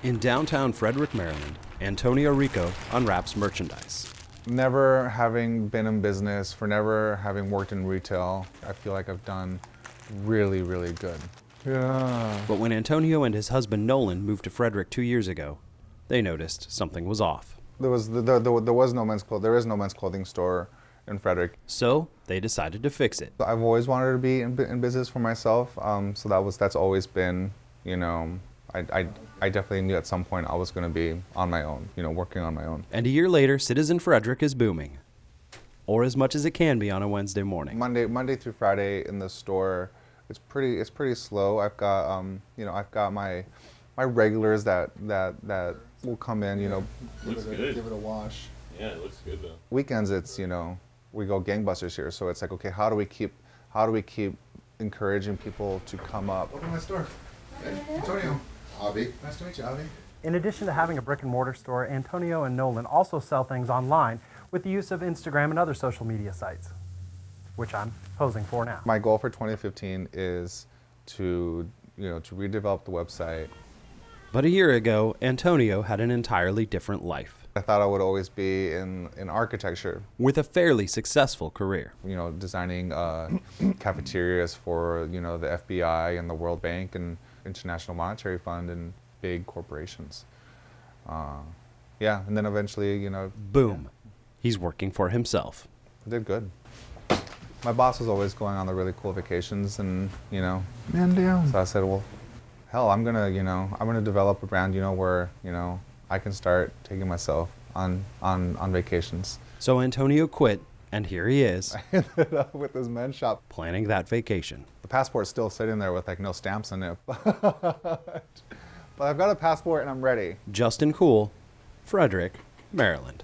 In downtown Frederick, Maryland, Antonio Rico unwraps merchandise. Never having been in business, for never having worked in retail, I feel like I've done really, really good. Yeah. But when Antonio and his husband Nolan moved to Frederick 2 years ago, they noticed something was off. There is no men's clothing store in Frederick. So they decided to fix it. I've always wanted to be in business for myself, so that's always been, you know, I definitely knew at some point I was going to be on my own, you know, working on my own. And a year later, Citizen Frederick is booming, or as much as it can be on a Wednesday morning. Monday through Friday in the store, it's pretty slow. I've got I've got my regulars that will come in, you know. Looks good. Give it a wash. Yeah, it looks good though. Weekends, it's, you know, we go gangbusters here, so it's like, okay, how do we keep encouraging people to come up? Open my store. Hey, Antonio. Avi. Nice to meet you, Avi. In addition to having a brick and mortar store, Antonio and Nolan also sell things online with the use of Instagram and other social media sites, which I'm posing for now. My goal for 2015 is to redevelop the website. But a year ago, Antonio had an entirely different life. I thought I would always be in architecture. With a fairly successful career. You know, designing cafeterias for, you know, the FBI and the World Bank and International Monetary Fund and big corporations. Yeah, and then eventually, you know. Boom. Yeah. He's working for himself. I did good. My boss was always going on the really cool vacations and, you know. Man down. So I said, well, hell, I'm gonna develop a brand, you know, where, you know, I can start taking myself on vacations. So Antonio quit, and here he is. I ended up with this men's shop. Planning that vacation. The passport's still sitting there with like no stamps on it. But I've got a passport and I'm ready. Justin Cool, Frederick, Maryland.